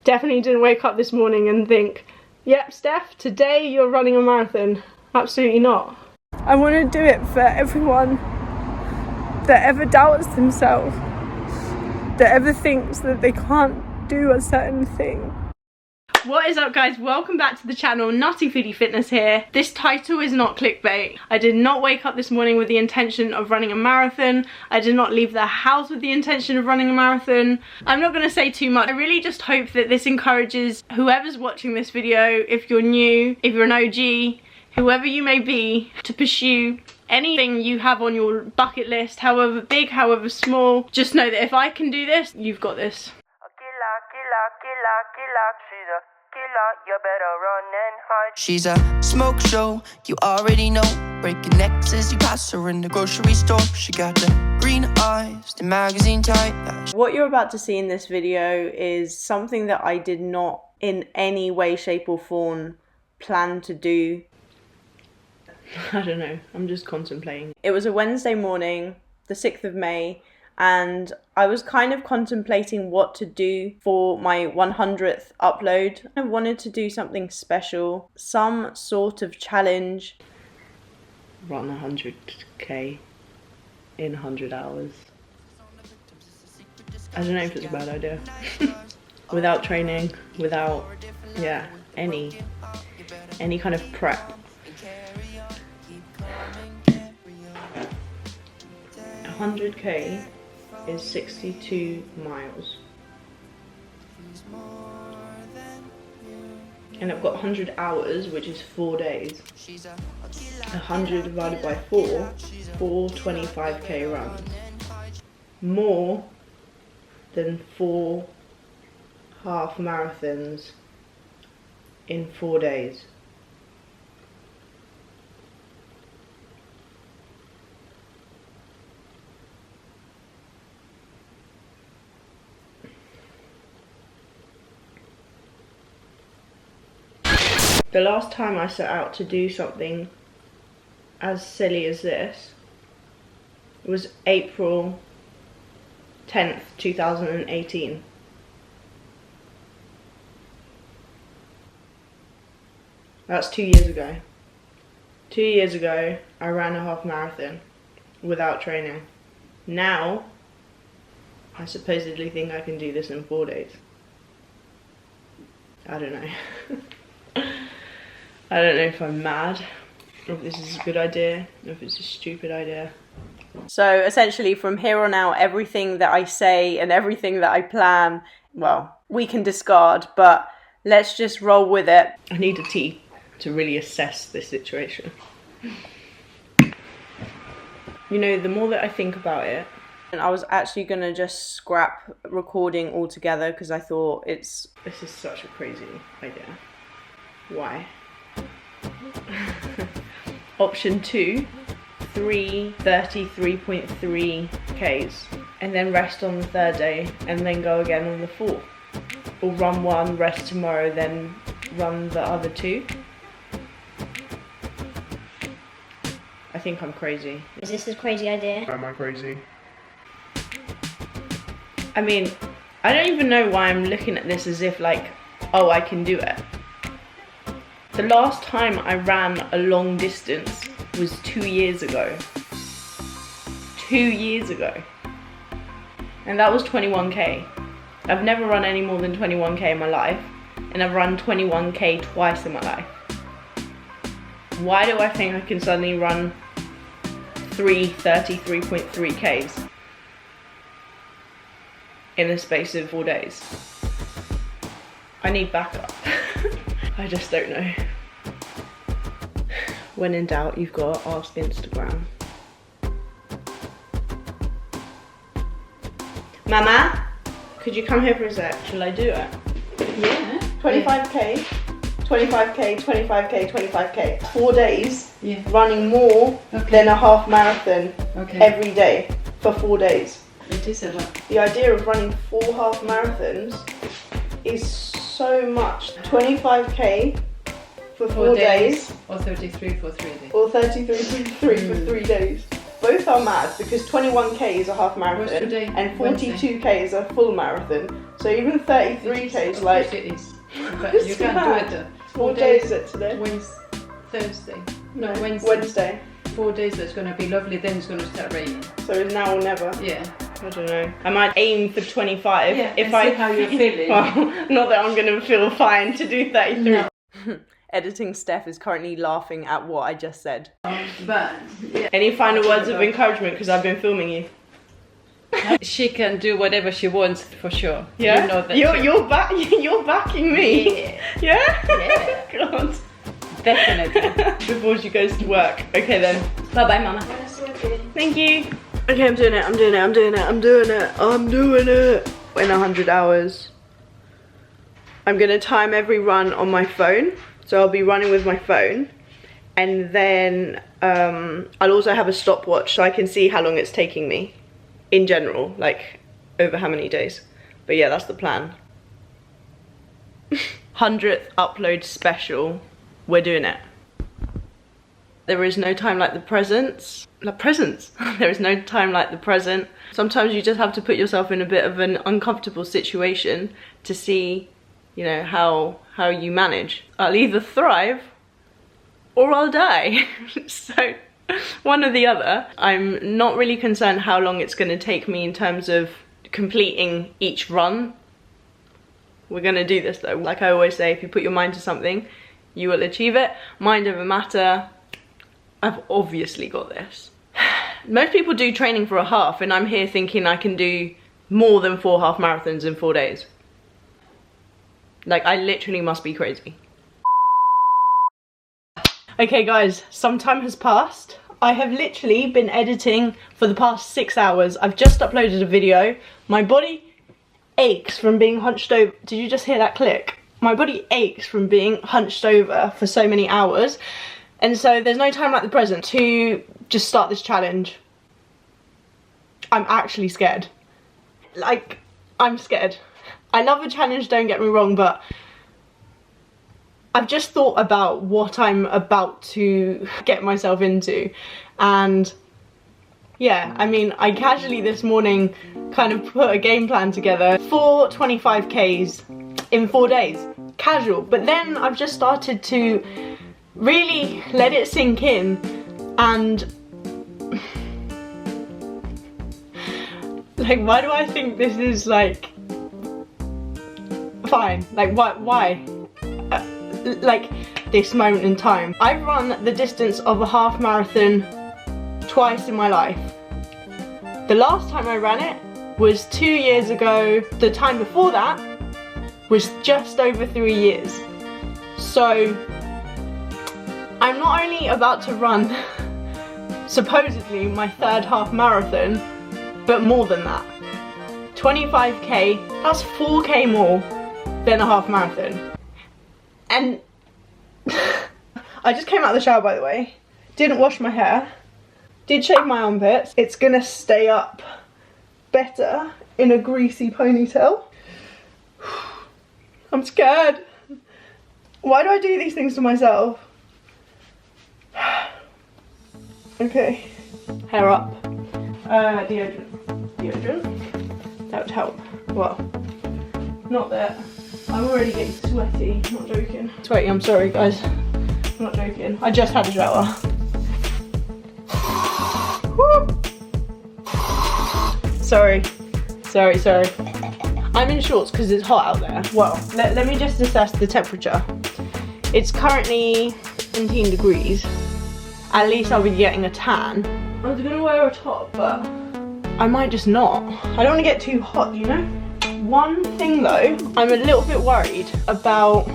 Definitely didn't wake up this morning and think, yep, Steph, today you're running a marathon. Absolutely not. I want to do it for everyone that ever doubts themselves, that ever thinks that they can't do a certain thing. What is up, guys? Welcome back to the channel. Nuttyfoodiefitness here. This title is not clickbait. I did not wake up this morning with the intention of running a marathon. I did not leave the house with the intention of running a marathon. I'm not going to say too much. I really just hope that this encourages whoever's watching this video, if you're new, if you're an OG, whoever you may be, to pursue anything you have on your bucket list, however big, however small. Just know that if I can do this, you've got this. She's a smoke show, you already know. Breaking necks as you pass her in the grocery store. She got the green eyes, the magazine type. What you're about to see in this video is something that I did not in any way, shape or form plan to do. I don't know, I'm just contemplating. It was a Wednesday morning, the 6th of May, and I was kind of contemplating what to do for my 100th upload. I wanted to do something special, some sort of challenge. Run 100k in 100 hours. I don't know if it's a bad idea. Without training, without, yeah, any kind of prep. 100k is 62 miles. And I've got 100 hours, which is 4 days. 100 divided by 4 25k runs. More than 4 half marathons in 4 days. The last time I set out to do something as silly as this was April 10th, 2018. That's 2 years ago. 2 years ago, I ran a half marathon without training. Now, I supposedly think I can do this in 4 days. I don't know. I don't know if I'm mad, or if this is a good idea, or if it's a stupid idea. So essentially from here on out, everything that I say and everything that I plan, well, we can discard, but let's just roll with it. I need a tea to really assess this situation. You know, the more that I think about it, and I was actually going to just scrap recording altogether because I thought this is such a crazy idea. Why? Option 2, 33.3 Ks, and then rest on the 3rd day, and then go again on the 4th. Or run 1, rest tomorrow, then run the other 2. I think I'm crazy. Is this a crazy idea? Am I crazy? I mean, I don't even know why I'm looking at this as if like, oh, I can do it. The last time I ran a long distance was 2 years ago. 2 years ago. And that was 21k. I've never run any more than 21k in my life, and I've run 21k twice in my life. Why do I think I can suddenly run 33.3 Ks in the space of 4 days? I need backup. I just don't know. When in doubt, you've got to ask Instagram. Mama, could you come here for a sec? Shall I do it? Yeah. 25k, 25k, 25k, 25k. 4 days, Yeah. running more than a half marathon every day for 4 days. It is a lot. The idea of running 4 half marathons is so much. 25k for 4 days. Or 33 for 3 days. Or 33.3 for 3 days. Both are mad because 21k is a half marathon today? and 42k is a full marathon. So even 33k is like... It is. But you can't do it. 4 days is it today? Thursday. No, Wednesday. Wednesday. 4 days that's going to be lovely, then it's going to start raining. So it's now or never? Yeah. I don't know. I might aim for 25 Yeah, if and I see how you're feeling. Well, not that I'm going to feel fine to do 33. No. Editing Steph is currently laughing at what I just said. But yeah. Any final words of encouragement, because I've been filming you? She can do whatever she wants for sure. Yeah? You know that. You're backing me. Yeah? Yeah. God. Definitely. Before she goes to work. Okay then. Bye bye, Mama. Thank you. Okay, I'm doing it. In 100 hours. I'm gonna time every run on my phone. So I'll be running with my phone. And then I'll also have a stopwatch so I can see how long it's taking me. In general, like over how many days. But yeah, that's the plan. 100th upload special. We're doing it. There is no time like the present. There is no time like the present. Sometimes you just have to put yourself in a bit of an uncomfortable situation to see, you know, how you manage. I'll either thrive or I'll die. So one or the other. I'm not really concerned how long it's going to take me in terms of completing each run. We're going to do this though. Like I always say, if you put your mind to something, you will achieve it. Mind over matter. I've obviously got this. Most people do training for a half, and I'm here thinking I can do more than 4 half marathons in 4 days. Like, I literally must be crazy. Okay guys, some time has passed. I have literally been editing for the past 6 hours. I've just uploaded a video. My body aches from being hunched over. Did you just hear that click? My body aches from being hunched over for so many hours. And so there's no time like the present to just start this challenge. I'm actually scared. Like, I'm scared. I love a challenge, don't get me wrong, but I've just thought about what I'm about to get myself into. And yeah, I mean, I casually this morning kind of put a game plan together for 25Ks in 4 days. Casual. But then I've just started to really let it sink in, and like, why do I think this is like fine? Like, why? Like, this moment in time. I've run the distance of a half marathon twice in my life. The last time I ran it was 2 years ago. The time before that was just over 3 years. So I'm not only about to run supposedly my 3rd half marathon, but more than that. 25k, that's 4k more than a half marathon. And I just came out of the shower, by the way. Didn't wash my hair. Did shave my armpits. It's gonna stay up better in a greasy ponytail. I'm scared. Why do I do these things to myself? Okay, hair up. Deodorant. That would help. Well, not that. I'm already getting sweaty. I'm not joking. Sweaty, I'm sorry guys. I'm not joking. I just had a shower. Woo. Sorry. I'm in shorts because it's hot out there. Well, let me just assess the temperature. It's currently 17 degrees. At least I'll be getting a tan. I was gonna wear a top, but I might just not. I don't want to get too hot, you know? One thing though, I'm a little bit worried about,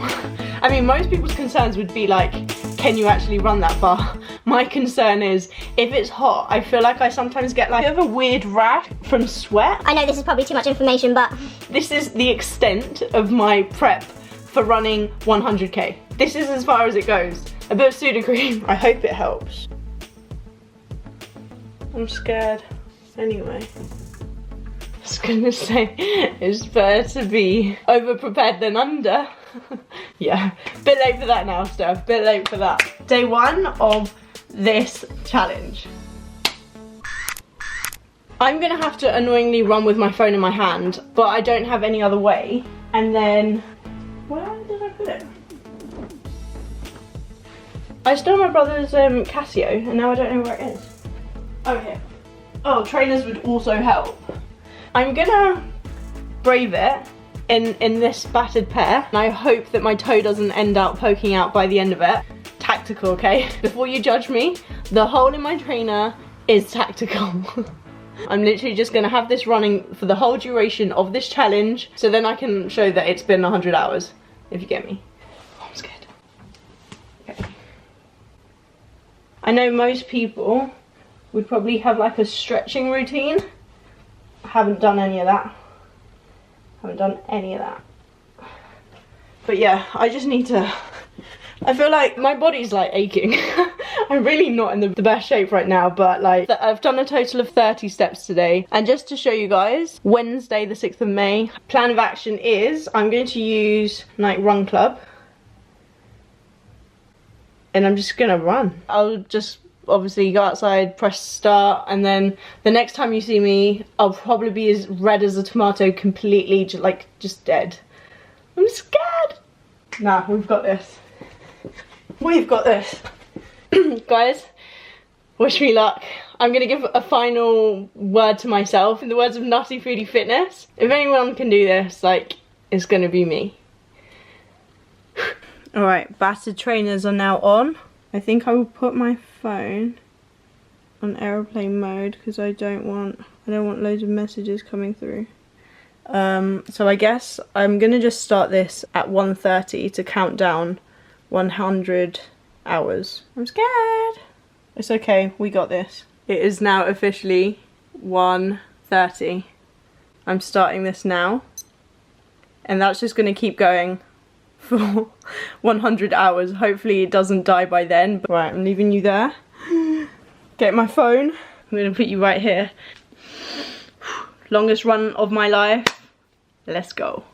I mean, most people's concerns would be like, can you actually run that far? My concern is, if it's hot, I feel like I sometimes get like a bit of a weird rash from sweat. I know this is probably too much information, but this is the extent of my prep for running 100k. This is as far as it goes. A bit of Sudocreme. I hope it helps. I'm scared. Anyway. I was gonna say, it's better to be over-prepared than under. Yeah, bit late for that now, Steph. Bit late for that. Day 1 of this challenge. I'm gonna have to annoyingly run with my phone in my hand, but I don't have any other way. And then, where did I put it? I stole my brother's Casio, and now I don't know where it is. Oh, here. Oh, trainers would also help. I'm gonna brave it in this battered pair, and I hope that my toe doesn't end up poking out by the end of it. Tactical, okay? Before you judge me, the hole in my trainer is tactical. I'm literally just gonna have this running for the whole duration of this challenge, so then I can show that it's been 100 hours, if you get me. Oh, I'm scared. Okay. I know most people would probably have like a stretching routine. I haven't done any of that. Haven't done any of that. But yeah, I just need to, I feel like my body's like aching. I'm really not in the best shape right now, but like I've done a total of 30 steps today. And just to show you guys, Wednesday the 6th of May, plan of action is I'm going to use Nike Run Club. And I'm just gonna run. I'll just obviously go outside, press start, and then the next time you see me, I'll probably be as red as a tomato, completely just dead. I'm scared. Nah, we've got this. We've got this. Guys, wish me luck. I'm gonna give a final word to myself in the words of Nuttyfoodiefitness. If anyone can do this, like, it's gonna be me. Alright, battered trainers are now on. I think I will put my phone on airplane mode because I don't want loads of messages coming through. So I guess I'm gonna just start this at 1:30 to count down 100 hours. I'm scared. It's okay, we got this. It is now officially 1:30. I'm starting this now. And that's just gonna keep going for 100 hours. Hopefully it doesn't die by then. But right, I'm leaving you there. Get my phone. I'm gonna put you right here. Longest run of my life. Let's go.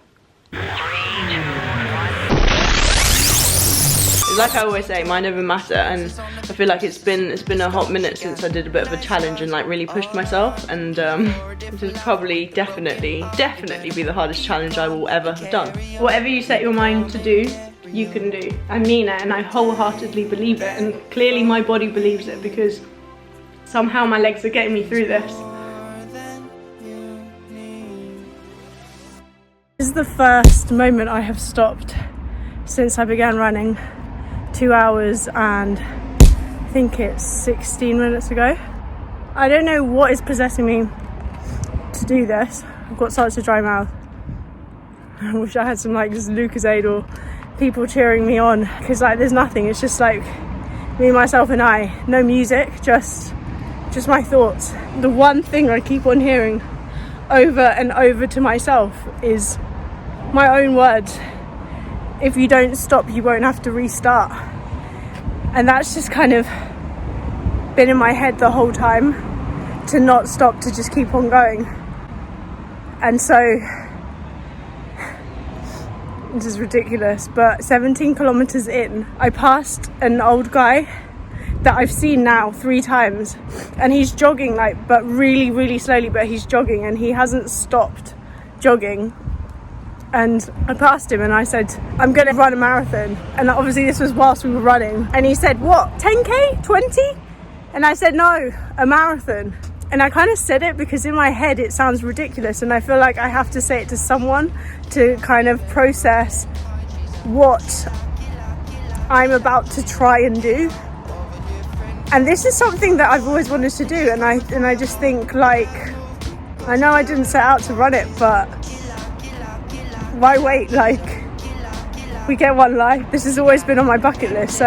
Like I always say, mind over matter, and I feel like it's been a hot minute since I did a bit of a challenge and like really pushed myself, and this will probably definitely be the hardest challenge I will ever have done. Whatever you set your mind to do, you can do. I mean it, and I wholeheartedly believe it, and clearly my body believes it because somehow my legs are getting me through this. This is the first moment I have stopped since I began running. 2 hours and I think it's 16 minutes ago. I don't know what is possessing me to do this. I've got such a dry mouth. I wish I had some like just Lucozade or people cheering me on, because like there's nothing. It's just like me, myself and I. No music, just my thoughts. The one thing I keep on hearing over and over to myself is my own words. If you don't stop, you won't have to restart. And that's just kind of been in my head the whole time, to not stop, to just keep on going. And so, this is ridiculous, but 17 kilometers in, I passed an old guy that I've seen now 3 times, and he's jogging but really, really slowly, but he's jogging and he hasn't stopped jogging. And I passed him and I said, I'm gonna run a marathon. And obviously this was whilst we were running. And he said, what, 10k, 20? And I said, no, a marathon. And I kind of said it because in my head it sounds ridiculous, and I feel like I have to say it to someone to kind of process what I'm about to try and do. And this is something that I've always wanted to do, and I just think, like, I know I didn't set out to run it, but why wait? Like, we get one life. This has always been on my bucket list, so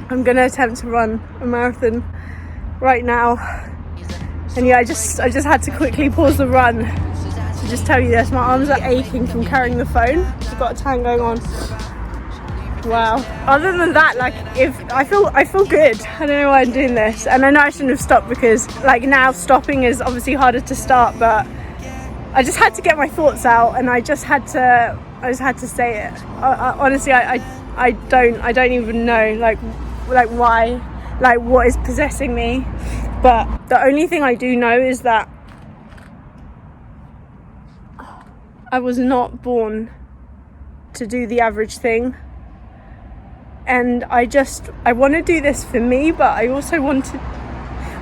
I'm gonna attempt to run a marathon right now. And yeah, I just had to quickly pause the run to just tell you this. My arms are aching from carrying the phone. I've got a tan going on. Wow. Other than that, like, if I feel good. I don't know why I'm doing this, and I know I shouldn't have stopped, because like now stopping is obviously harder to start, but I just had to get my thoughts out, and I just had to say it. Honestly, I don't even know like why, like what is possessing me. But the only thing I do know is that I was not born to do the average thing, and I want to do this for me, but I also want to...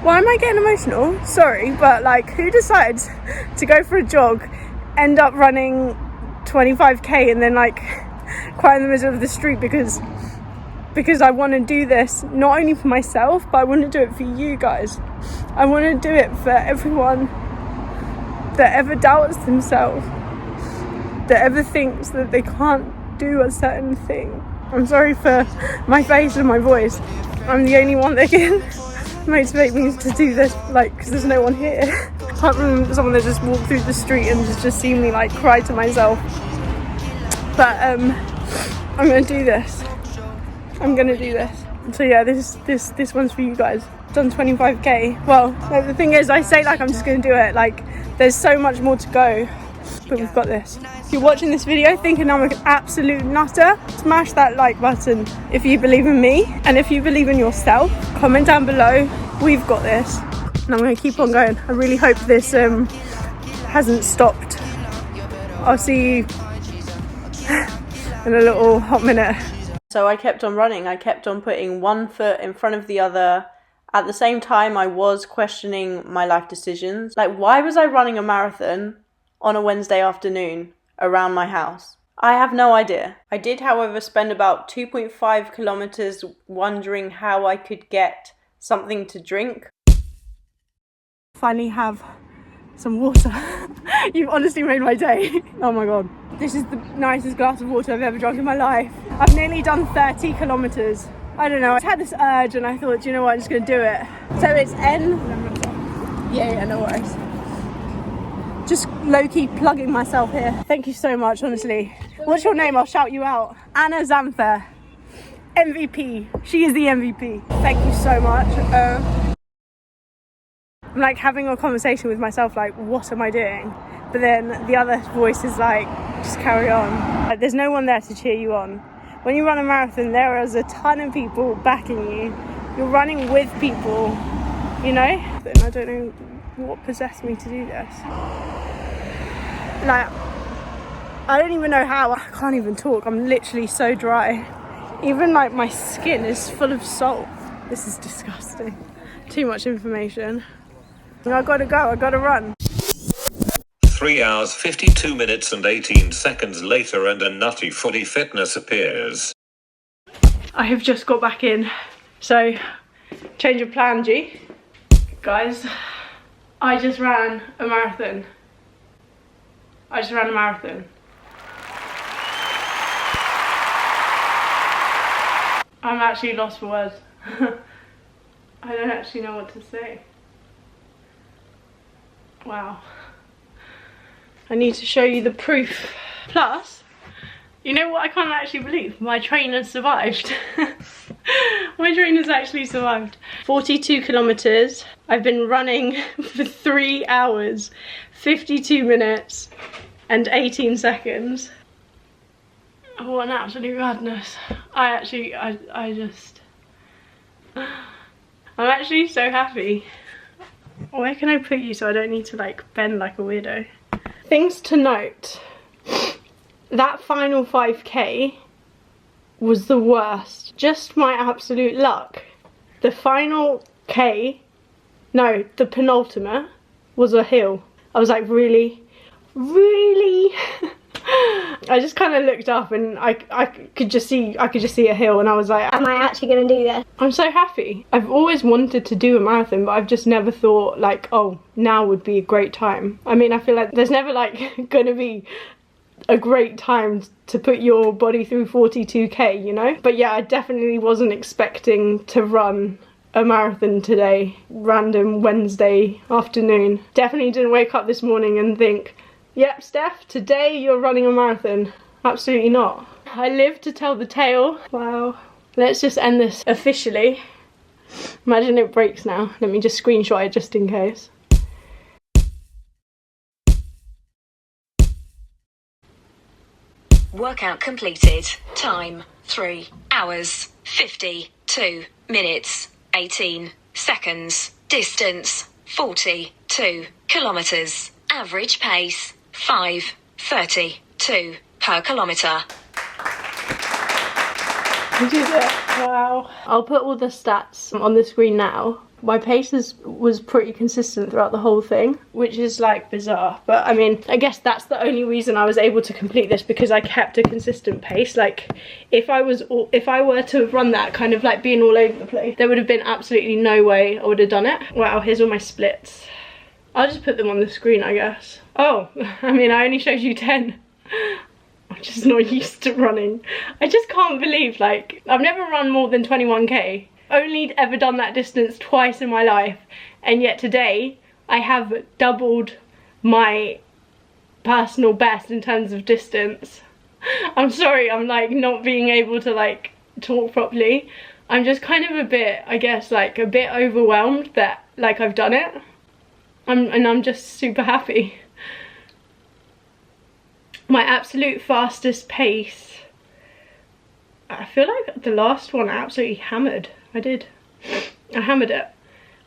Why am I getting emotional? Sorry, but like, who decides to go for a jog, end up running 25k and then like cry in the middle of the street because I want to do this not only for myself, but I want to do it for you guys. I want to do it for everyone that ever doubts themselves, that ever thinks that they can't do a certain thing. I'm sorry for my face and my voice. I'm the only one that can motivate me to do this, like, because there's no one here apart from someone that just walked through the street and just seen me like cry to myself. But I'm gonna do this. So yeah, this one's for you guys. Done 25k. Well, the thing is, I say like I'm just gonna do it, like there's so much more to go, but we've got this. If you're watching this video thinking I'm an absolute nutter, smash that like button if you believe in me, and if you believe in yourself, comment down below. We've got this, and I'm going to keep on going. I really hope this hasn't stopped. I'll see you in a little hot minute. So I kept on running. I kept on putting one foot in front of the other. At the same time, I was questioning my life decisions. Like, why was I running a marathon on a Wednesday afternoon around my house? I have no idea. I did, however, spend about 2.5 kilometers wondering how I could get something to drink. Finally have some water. You've honestly made my day. Oh my god. This is the nicest glass of water I've ever drunk in my life. I've nearly done 30 kilometers. I don't know, I had this urge and I thought, do you know what, I'm just gonna do it. So it's yeah, no worries. Just low-key plugging myself here. Thank you so much, honestly. What's your name? I'll shout you out. Anna Zamtha. MVP. She is the MVP. Thank you so much. I'm like having a conversation with myself, like, what am I doing? But then the other voice is like, just carry on. Like, there's no one there to cheer you on. When you run a marathon, there is a ton of people backing you. You're running with people, you know? And I don't know what possessed me to do this. Like, I don't even know how. I can't even talk. I'm literally so dry. Even like my skin is full of salt. This is disgusting. Too much information. I gotta go. I gotta run. 3 hours 52 minutes and 18 seconds later, and a Nuttyfoodiefitness appears. I have just got back in. So, change of plan, G. Guys, I just ran a marathon. I'm actually lost for words. I don't actually know what to say. Wow. I need to show you the proof. Plus, you know what I can't actually believe? My trainer survived. My trainer's actually survived. 42 kilometers. I've been running for 3 hours, 52 minutes and 18 seconds. Oh, what an absolute madness. I'm actually so happy. Where can I put you so I don't need to like bend like a weirdo? Things to note. That final 5k was the worst. Just my absolute luck. The final k, no, the penultimate was a hill. I was like, really? Really? I just kind of looked up and I could just see a hill, and I was like, Am I actually going to do this? I'm so happy. I've always wanted to do a marathon, but I've just never thought like, oh, now would be a great time. I mean, I feel like there's never like gonna be a great time to put your body through 42k, you know? But yeah, I definitely wasn't expecting to run a marathon today, random Wednesday afternoon. Definitely didn't wake up this morning and think, yep, Steph, today you're running a marathon. Absolutely not. I live to tell the tale. Wow. Let's just end this officially. Imagine it breaks now. Let me just screenshot it just in case. Workout completed. Time 3 hours 52 minutes 18 seconds. Distance 42 kilometers. Average pace 5 32 per kilometre. I did it. Wow. I'll put all the stats on the screen now. My pace was pretty consistent throughout the whole thing, which is like bizarre. But I mean, I guess that's the only reason I was able to complete this, because I kept a consistent pace. Like if I were to have run that kind of like being all over the place, there would have been absolutely no way I would have done it. Wow, here's all my splits. I'll just put them on the screen, I guess. Oh, I mean, I only showed you 10. I'm just not used to running. I just can't believe, like, I've never run more than 21k. Only ever done that distance twice in my life, and yet today I have doubled my personal best in terms of distance. I'm sorry, I'm like not being able to like talk properly. I'm just kind of a bit, I guess, like a bit overwhelmed that like I've done it. I'm just super happy. My absolute fastest pace, I feel like the last one I absolutely hammered. I hammered it.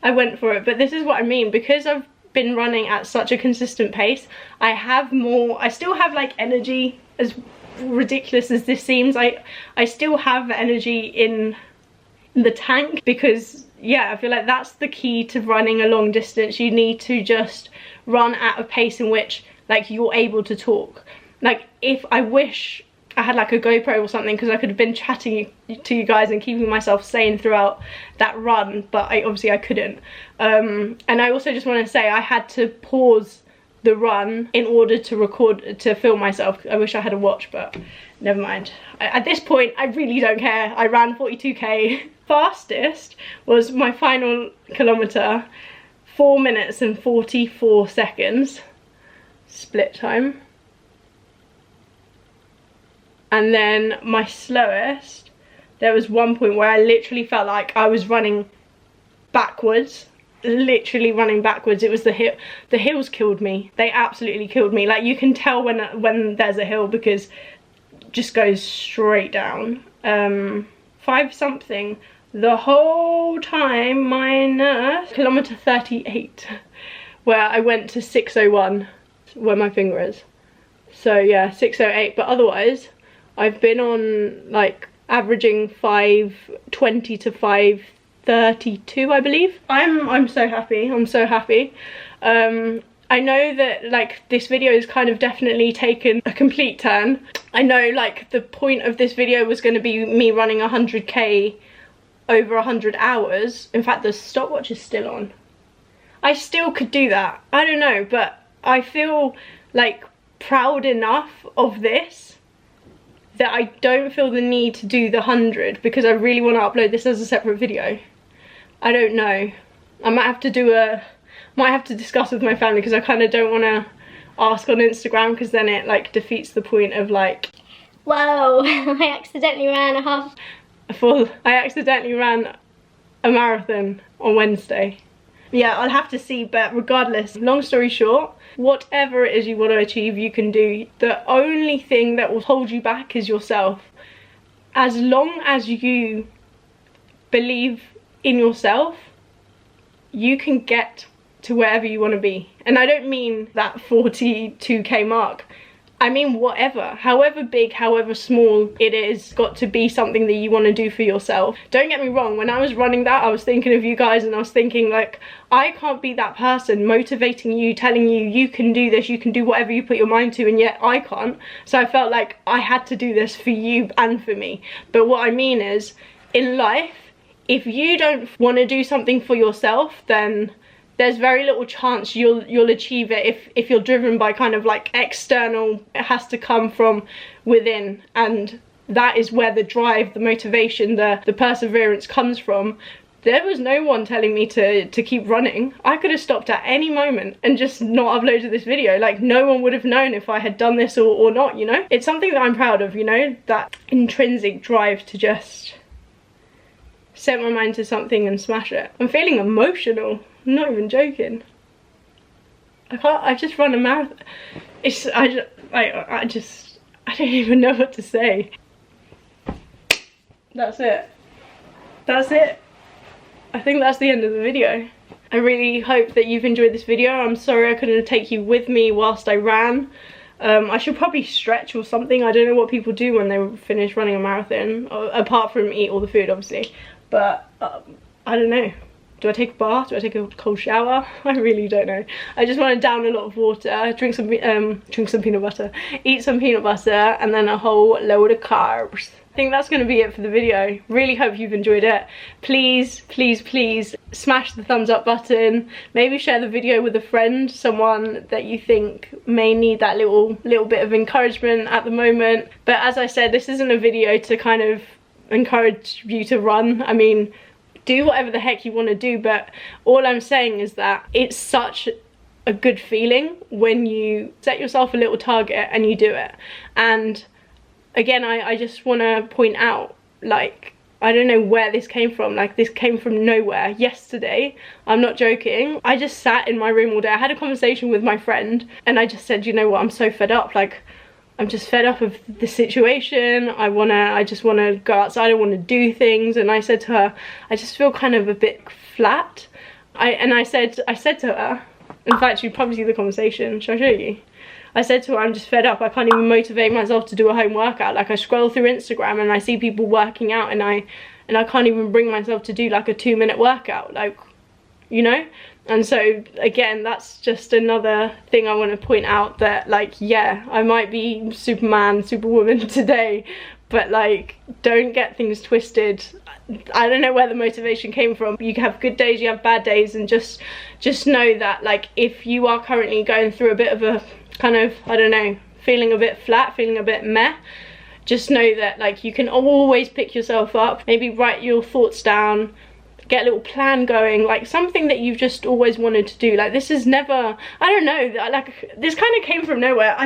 I went for it. But this is what I mean, because I've been running at such a consistent pace, I still have like energy, as ridiculous as this seems. I still have energy in the tank, because yeah, I feel like that's the key to running a long distance. You need to just run at a pace in which like you're able to talk. Like, if I wish I had like a GoPro or something, because I could have been chatting to you guys and keeping myself sane throughout that run, but obviously I couldn't. And I also just want to say I had to pause the run in order to film myself. I wish I had a watch, but never mind. At this point, I really don't care. I ran 42k. Fastest was my final kilometre, 4 minutes and 44 seconds split time. And then my slowest, there was one point where I literally felt like I was running backwards, literally running backwards. It was the hill. The hills killed me. They absolutely killed me. Like, you can tell when there's a hill, because it just goes straight down. 5 something the whole time, minus kilometre 38, where I went to 6:01, where my finger is. So yeah, 6:08, but otherwise I've been on like averaging 5:20 to 5:32, I believe. I'm so happy. I'm so happy. I know that like this video has kind of definitely taken a complete turn. I know like the point of this video was going to be me running 100k over 100 hours. In fact, the stopwatch is still on. I still could do that. I don't know, but I feel like proud enough of this that I don't feel the need to do the 100, because I really want to upload this as a separate video. I don't know. I might have to discuss with my family, because I kind of don't want to ask on Instagram, because then it like defeats the point of like, whoa, I accidentally ran I accidentally ran a marathon on Wednesday. Yeah, I'll have to see, but regardless, long story short, whatever it is you want to achieve, you can do. The only thing that will hold you back is yourself. As long as you believe in yourself, you can get to wherever you want to be. And I don't mean that 42k mark. I mean whatever, however big, however small it is, got to be something that you want to do for yourself. Don't get me wrong, when I was running that, I was thinking of you guys, and I was thinking like, I can't be that person motivating you, telling you you can do this, you can do whatever you put your mind to, and yet I can't. So I felt like I had to do this for you and for me. But what I mean is, in life, if you don't want to do something for yourself, then there's very little chance you'll achieve it if you're driven by kind of like external. It has to come from within, and that is where the drive, the motivation, the perseverance comes from. There was no one telling me to keep running. I could have stopped at any moment and just not uploaded this video. Like, no one would have known if I had done this or not, you know? It's something that I'm proud of, you know? That intrinsic drive to just set my mind to something and smash it. I'm feeling emotional. I'm not even joking. I just run a marathon. I don't even know what to say. That's it. That's it. I think that's the end of the video. I really hope that you've enjoyed this video. I'm sorry I couldn't take you with me whilst I ran. I should probably stretch or something. I don't know what people do when they finish running a marathon, apart from eat all the food, obviously. But I don't know. Do I take a bath? Do I take a cold shower? I really don't know. I just want to down a lot of water, drink some peanut butter, eat some peanut butter, and then a whole load of carbs. I think that's going to be it for the video. Really hope you've enjoyed it. Please, please, please smash the thumbs up button. Maybe share the video with a friend, someone that you think may need that little bit of encouragement at the moment. But as I said, this isn't a video to kind of encourage you to run. I mean, do whatever the heck you want to do, but all I'm saying is that it's such a good feeling when you set yourself a little target and you do it. And again, I just want to point out, like, I don't know where this came from. Like, this came from nowhere. Yesterday, I'm not joking, I just sat in my room all day. I had a conversation with my friend and I just said, you know what, I'm so fed up. Like, I'm just fed up of the situation. I just wanna go outside, I wanna do things. And I said to her, I just feel kind of a bit flat. I said to her, in fact, you'd probably see the conversation, shall I show you? I said to her, I'm just fed up. I can't even motivate myself to do a home workout. Like, I scroll through Instagram and I see people working out and I can't even bring myself to do like a 2-minute workout, like, you know? And so again, that's just another thing I want to point out, that like, yeah, I might be Superman, Superwoman today, but like, don't get things twisted. I don't know where the motivation came from. You have good days, you have bad days, and just know that like, if you are currently going through a bit of a kind of, I don't know, feeling a bit flat, feeling a bit meh, just know that like, you can always pick yourself up. Maybe write your thoughts down, get a little plan going, like something that you've just always wanted to do. Like, this is never, I don't know, like, this kind of came from nowhere.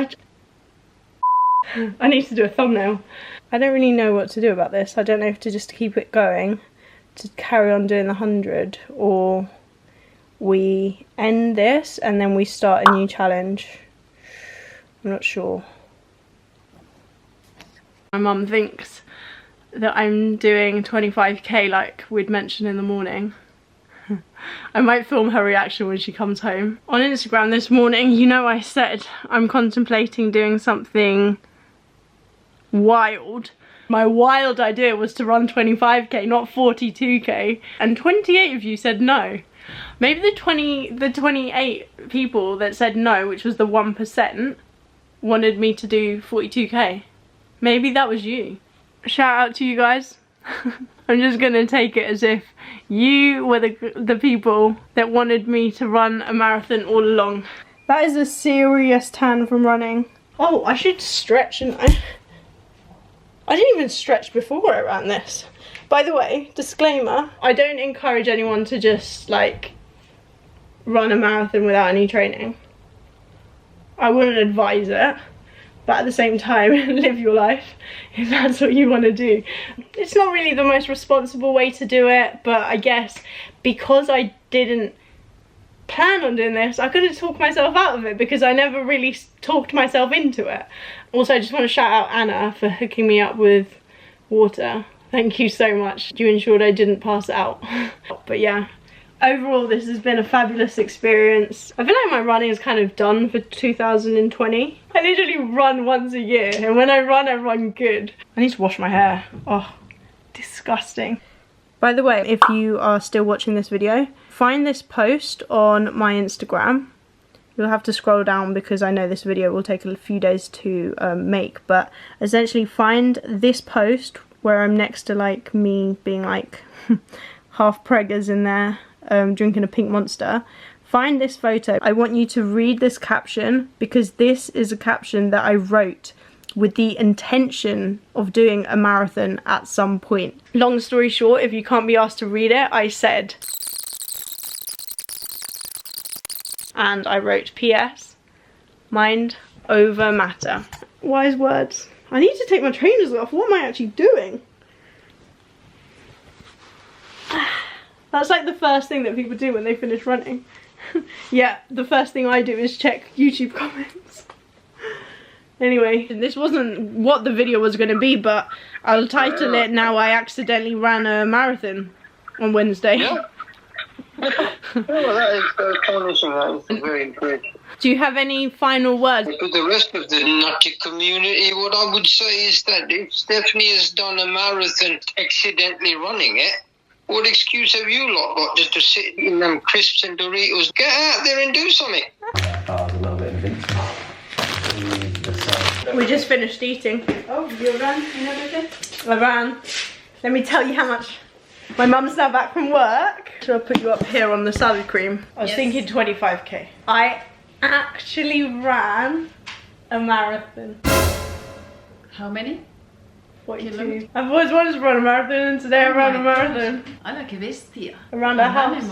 I need to do a thumbnail. I don't really know what to do about this. I don't know if to just keep it going, to carry on doing the 100, or we end this and then we start a new challenge. I'm not sure. My mum thinks that I'm doing 25k like we'd mentioned in the morning. I might film her reaction when she comes home. On Instagram this morning, you know, I said I'm contemplating doing something wild. My wild idea was to run 25k, not 42k, and 28 of you said no. Maybe the 28 people that said no, which was the 1%, wanted me to do 42k. Maybe that was you. Shout out to you guys. I'm just gonna take it as if you were the people that wanted me to run a marathon all along. That is a serious tan from running. Oh, I should stretch, shouldn't I? I didn't even stretch before I ran this. By the way, disclaimer, I don't encourage anyone to just like run a marathon without any training. I wouldn't advise it. But at the same time, live your life if that's what you want to do. It's not really the most responsible way to do it, but I guess because I didn't plan on doing this, I couldn't talk myself out of it because I never really talked myself into it. Also, I just want to shout out Anna for hooking me up with water. Thank you so much. You ensured I didn't pass out. But yeah. Overall, this has been a fabulous experience. I feel like my running is kind of done for 2020. I literally run once a year, and when I run good. I need to wash my hair. Oh, disgusting. By the way, if you are still watching this video, find this post on my Instagram. You'll have to scroll down because I know this video will take a few days to make, but essentially find this post where I'm next to like me being like half preggers in there. Drinking a pink monster. Find this photo. I want you to read this caption because this is a caption that I wrote with the intention of doing a marathon at some point. Long story short, if you can't be asked to read it, I said, and I wrote PS, mind over matter. Wise words. I need to take my trainers off. What am I actually doing? That's like the first thing that people do when they finish running. Yeah, the first thing I do is check YouTube comments. Anyway, this wasn't what the video was going to be, but I'll title it Now I Accidentally Ran a Marathon on Wednesday. Yeah. Well, that is astonishing. That is very good. Do you have any final words? For the rest of the nutty community, what I would say is that if Stephanie has done a marathon accidentally running it, what excuse have you lot got just to sit in them crisps and Doritos? Get out there and do something. We just finished eating. Oh, you ran and everything? I ran. Let me tell you how much. My mum's now back from work. So I'll put you up here on the salad cream. I was thinking 25k. I actually ran a marathon. How many? 42. I've always wanted to run a marathon and today I ran a marathon. Alla che bestia. Around our house.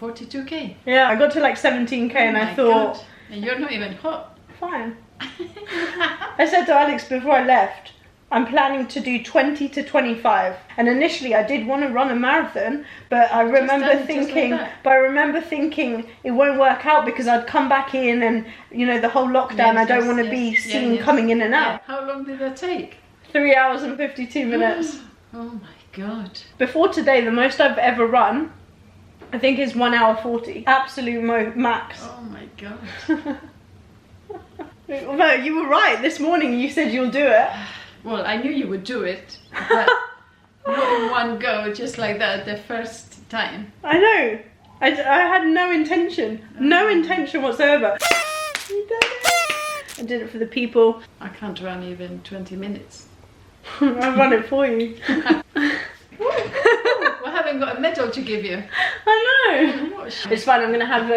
42k. Yeah, I got to like 17k and I thought... God. And you're not even hot. Fine. I said to Alex before I left, I'm planning to do 20 to 25. And initially I did want to run a marathon, but I remember thinking, it won't work out because I'd come back in and, you know, the whole lockdown, I don't want to be seen coming in and out. How long did that take? 3 hours and 52 minutes. Oh my God. Before today, the most I've ever run, I think is 1 hour 40. Absolute max. Oh my God. No, you were right. This morning you said you'll do it. Well, I knew you would do it, but not in one go, just like that the first time. I know. I had no intention. No intention whatsoever. You did it. I did it for the people. I can't run even 20 minutes. I've run it for you. We haven't got a medal to give you. I know. It's fine, I'm gonna have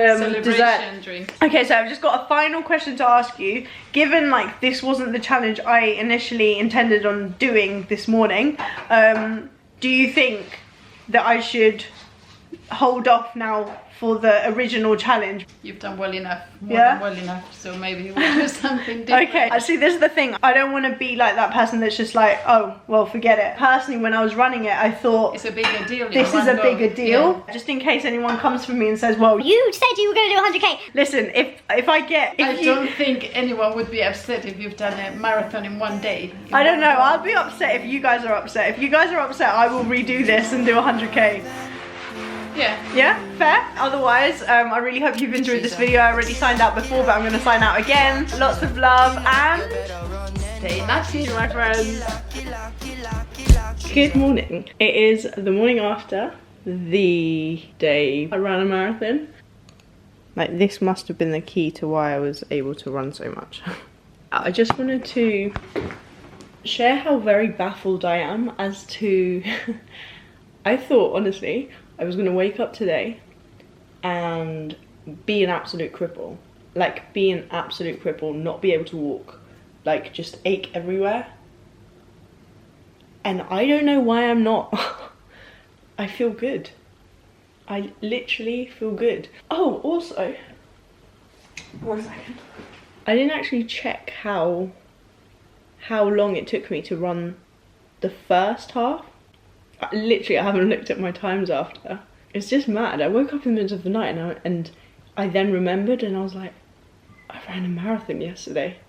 dessert. Drink. Okay, so I've just got a final question to ask you. Given like this wasn't the challenge I initially intended on doing this morning, do you think that I should hold off now for the original challenge? You've done well enough, more than well enough, so maybe we'll do something different. Okay, actually this is the thing, I don't want to be like that person that's just like, oh, well forget it. Personally, when I was running it, I thought it's a bigger deal. This is a bigger deal. Yeah. Just in case anyone comes for me and says, well, you said you were going to do 100k. Listen, I don't think anyone would be upset if you've done a marathon in one day. I don't know, I'll be upset if you guys are upset. If you guys are upset, I will redo this and do 100k. Yeah. Yeah, fair. Otherwise, I really hope you've enjoyed this video. I already signed out before, but I'm going to sign out again. Lots of love and stay nutty, my friends. Good morning. It is the morning after the day I ran a marathon. Like, this must have been the key to why I was able to run so much. I just wanted to share how very baffled I am as to... I thought, honestly, I was going to wake up today and be an absolute cripple. Like, be an absolute cripple, not be able to walk. Like, just ache everywhere. And I don't know why I'm not. I feel good. I literally feel good. Oh, also, 1 second. I didn't actually check how long it took me to run the first half. Literally, I haven't looked at my times after. It's just mad. I woke up in the middle of the night and I then remembered and I was like, I ran a marathon yesterday.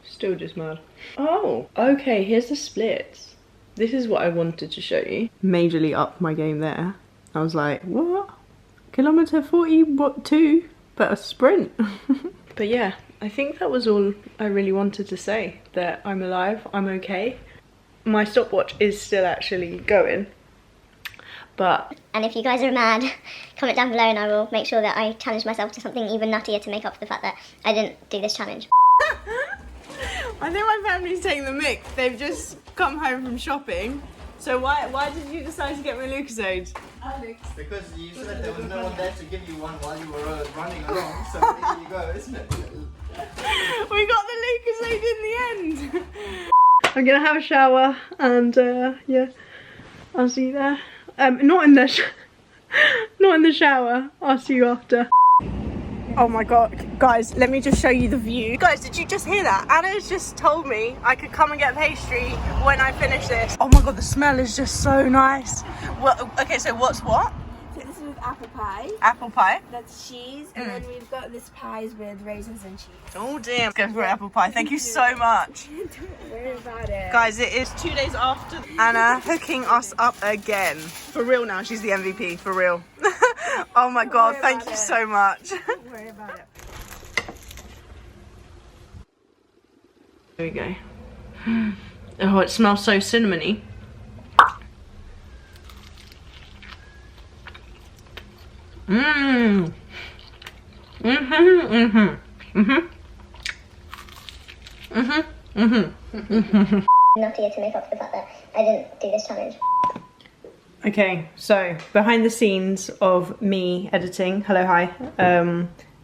Still just mad. Oh, okay, here's the splits. This is what I wanted to show you. Majorly up my game there. I was like, what? Kilometer 42, but a sprint. But yeah, I think that was all I really wanted to say. That I'm alive, I'm okay. My stopwatch is still actually going. But... And if you guys are mad, comment down below and I will make sure that I challenge myself to something even nuttier to make up for the fact that I didn't do this challenge. I think my family's taking the mick. They've just come home from shopping. So why did you decide to get me a Lucozade? Alex. Because you said there was no one there to give you one while you were running along, so there you go, isn't it? We got the Lucozade in the end. I'm gonna have a shower and yeah, I'll see you there. Not in the shower. I'll see you after. Oh my god, guys, let me just show you the view. Guys, did you just hear that? Anna's just told me I could come and get pastry when I finish this. Oh my god, the smell is just so nice. Well, okay, so what's what? So this is apple pie. Apple pie. That's cheese. And then we've got this pies with raisins and cheese. Oh dear. Let's go for apple pie. Thank you so much. Don't worry about it. Guys, it is 2 days after Anna hooking us up again. For real now, she's the MVP, for real. Oh my god, thank you so much. Don't worry about it. There we go. Oh, it smells so cinnamony. Mmm. Nuttier to make up for the fact that I didn't do this challenge. Okay, so behind the scenes of me editing. Hello, hi.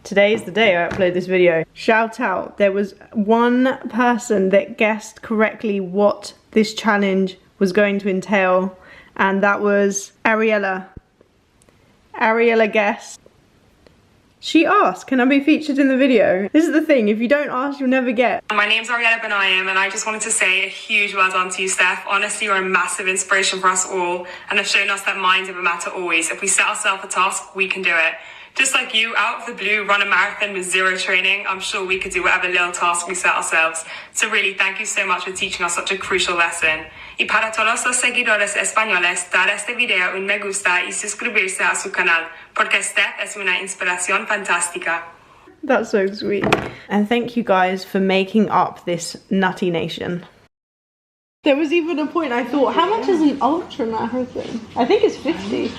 Today is the day I upload this video. Shout out, there was one person that guessed correctly what this challenge was going to entail, and that was Ariella. Ariella guessed. She asked, can I be featured in the video? This is the thing, if you don't ask, you'll never get. My name's Ariella Benayem, and I just wanted to say a huge well done to you, Steph. Honestly, you're a massive inspiration for us all, and have shown us that minds over matter always. If we set ourselves a task, we can do it. Just like you, out of the blue, run a marathon with zero training, I'm sure we could do whatever little task we set ourselves. So really, thank you so much for teaching us such a crucial lesson. Y para todos los seguidores españoles, dar este video un me gusta y suscribirse a su canal, porque Steph es una inspiración fantástica. That's so sweet. And thank you guys for making up this nutty nation. There was even a point I thought, how much is an ultra marathon? I think it's 50.